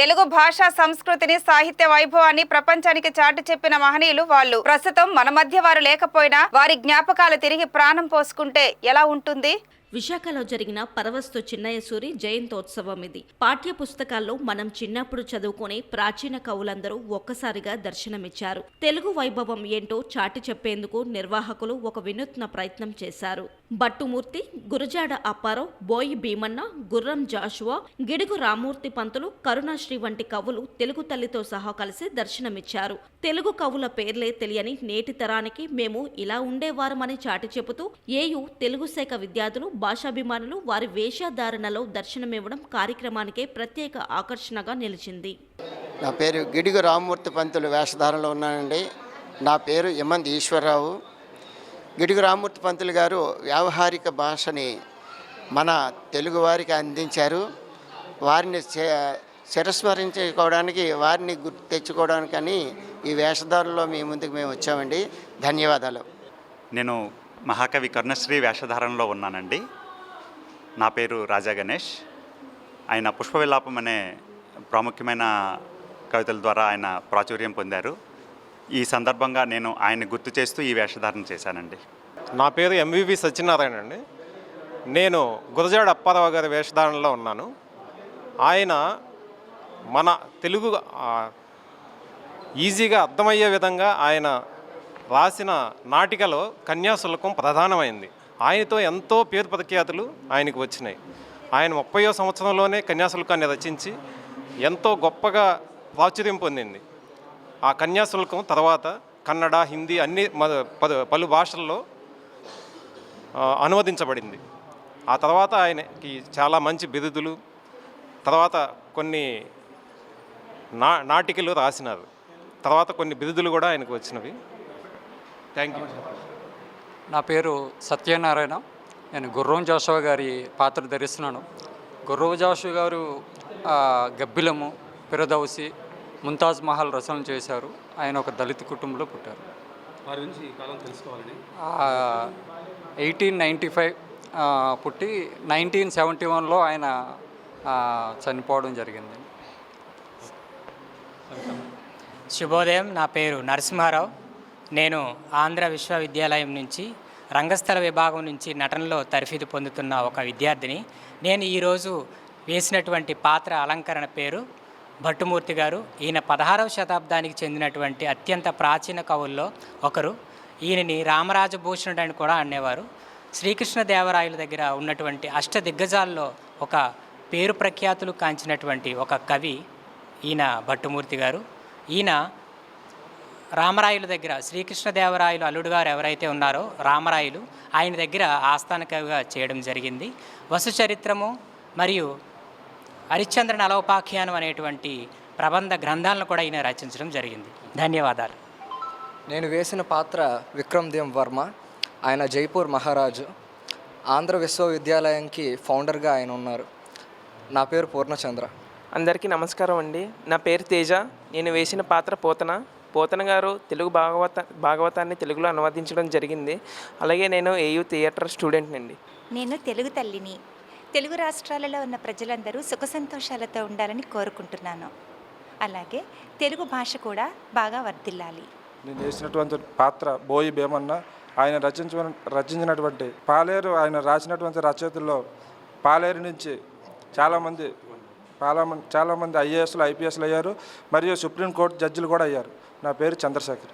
తెలుగు భాషా సంస్కృతిని సాహిత్య వైభవాన్ని ప్రపంచానికి చాటి చెప్పిన మహనీయులు వాళ్ళు. ప్రస్తుతం మన మధ్య వారు లేకపోయినా వారి జ్ఞాపకాలు తిరిగి ప్రాణం పోసుకుంటే ఎలా ఉంటుంది? విశాఖలో జరిగిన పరవస్తు చిన్నయ్య సూరి జయంతోత్సవం ఇది. పాఠ్య పుస్తకాల్లో మనం చిన్నప్పుడు చదువుకునే ప్రాచీన కవులందరూ ఒక్కసారిగా దర్శనమిచ్చారు. తెలుగు వైభవం ఏంటో చాటి చెప్పేందుకు నిర్వాహకులు ఒక వినూత్న ప్రయత్నం చేశారు. బట్టుమూర్తి, గురజాడ అప్పారావు, బోయి భీమన్న, గుర్రం జాషువా, గిడుగు రామూర్తి పంతులు, కరుణాశ్రీ వంటి కవులు తెలుగు తల్లితో సహా కలిసి దర్శనమిచ్చారు. తెలుగు కవుల పేర్లే తెలియని నేటి తరానికి మేము ఇలా ఉండేవారమని చాటి చెబుతూ ఏయు తెలుగు శాఖ విద్యార్థులు, భాషాభిమానులు వారి వేషధారణలో దర్శనమివ్వడం కార్యక్రమానికే ప్రత్యేక ఆకర్షణగా నిలిచింది. నా పేరు గిడుగు రామూర్తి పంతులు వేషధారణలో ఉన్నానండి. నా పేరు యమంది ఈశ్వరరావు. గిడుగు రామూర్తి పంతులు గారు వ్యావహారిక భాషని మన తెలుగువారికి అందించారు. వారిని చిరస్మరించుకోవడానికి, వారిని గుర్తు తెచ్చుకోవడానికని ఈ వేషధారణలో మీ ముందుకు మేము వచ్చామండి. ధన్యవాదాలు. నేను మహాకవి కరుణశ్రీ వేషధారణలో ఉన్నానండి. నా పేరు రాజా గణేష్. ఆయన పుష్పవిలాపం అనే ప్రాముఖ్యమైన కవితల ద్వారా ఆయన ప్రాచుర్యం పొందారు. ఈ సందర్భంగా నేను ఆయన గుర్తు చేస్తూ ఈ వేషధారణ చేశానండి. నా పేరు ఎంవివి సత్యనారాయణ అండి. నేను గురజాడ అప్పారావు గారి వేషధారణలో ఉన్నాను. ఆయన మన తెలుగు ఈజీగా అర్థమయ్యే విధంగా ఆయన రాసిన నాటికలో కన్యాశుల్కం ప్రధానమైంది. ఆయనతో ఎంతో పేరు ప్రఖ్యాతులు ఆయనకు వచ్చినాయి. ఆయన 30వ సంవత్సరంలోనే కన్యాశుల్కాన్ని రచించి ఎంతో గొప్పగా ప్రాచుర్యం పొందింది. ఆ కన్యాశుల్కం తర్వాత కన్నడ, హిందీ అన్ని పలు భాషల్లో అనువదించబడింది. ఆ తర్వాత ఆయనకి చాలా మంచి బిరుదులు, తర్వాత కొన్ని నాటికలు రాసినారు. తర్వాత కొన్ని బిరుదులు కూడా ఆయనకు వచ్చినవి. Thank you. నా పేరు సత్యనారాయణ. నేను గుర్రం జాషువా గారి పాత్ర ధరిస్తున్నాను. గుర్రం జాషువా గారు గబ్బిలము, ఫిరదౌసి, ముంతాజ్ మహల్ రచనలు చేశారు. ఆయన ఒక దళిత కుటుంబంలో పుట్టారు. 1895 పుట్టి 1971లో ఆయన చనిపోవడం జరిగింది. శుభోదయం. నా పేరు నరసింహారావు. నేను ఆంధ్ర విశ్వవిద్యాలయం నుంచి రంగస్థల విభాగం నుంచి నటనలో తర్ఫీదు పొందుతున్న ఒక విద్యార్థిని. నేను ఈరోజు వేసినటువంటి పాత్ర అలంకరణ పేరు భట్టుమూర్తి గారు. ఈయన 16వ శతాబ్దానికి చెందినటువంటి అత్యంత ప్రాచీన కవుల్లో ఒకరు. ఈయనని రామరాజభూషణుడు అని కూడా అనేవారు. శ్రీకృష్ణదేవరాయల దగ్గర ఉన్నటువంటి అష్టదిగ్గజాల్లో ఒక పేరు ప్రఖ్యాతులు కాంచినటువంటి ఒక కవి ఈయన భట్టుమూర్తి గారు. ఈయన రామరాయల దగ్గర, శ్రీకృష్ణదేవరాయలు అల్లుడు గారు ఎవరైతే ఉన్నారో రామరాయలు, ఆయన దగ్గర ఆస్థాన కవిగా చేయడం జరిగింది. వసుచరిత్రము మరియు హరిశ్చంద్ర నలవపాఖ్యానం అనేటువంటి ప్రబంధ గ్రంథాలను కూడా ఈయన రచించడం జరిగింది. ధన్యవాదాలు. నేను వేసిన పాత్ర విక్రమ్దేవ్ వర్మ. ఆయన జైపూర్ మహారాజు. ఆంధ్ర విశ్వవిద్యాలయంకి ఫౌండర్గా ఆయన ఉన్నారు. నా పేరు పూర్ణచంద్ర. అందరికీ నమస్కారం అండి. నా పేరు తేజ. నేను వేసిన పాత్ర పోతన గారు తెలుగు భాగవతాన్ని తెలుగులో అనువదించడం జరిగింది. అలాగే నేను ఏయూ థియేటర్ స్టూడెంట్ అండి. నేను తెలుగు తల్లిని. తెలుగు రాష్ట్రాలలో ఉన్న ప్రజలందరూ సుఖ సంతోషాలతో ఉండాలని కోరుకుంటున్నాను. అలాగే తెలుగు భాష కూడా బాగా వర్ధిల్లాలి. నేను వేసినటువంటి పాత్ర బోయి భీమన్న. ఆయన రచించినటువంటి పాలేరు, ఆయన రాసినటువంటి రచయితల్లో పాలేరు నుంచి చాలామంది ఐఏఎస్లు, ఐపీఎస్లు అయ్యారు. మరియు సుప్రీంకోర్టు జడ్జిలు కూడా అయ్యారు. నా పేరు చంద్రశేఖర్.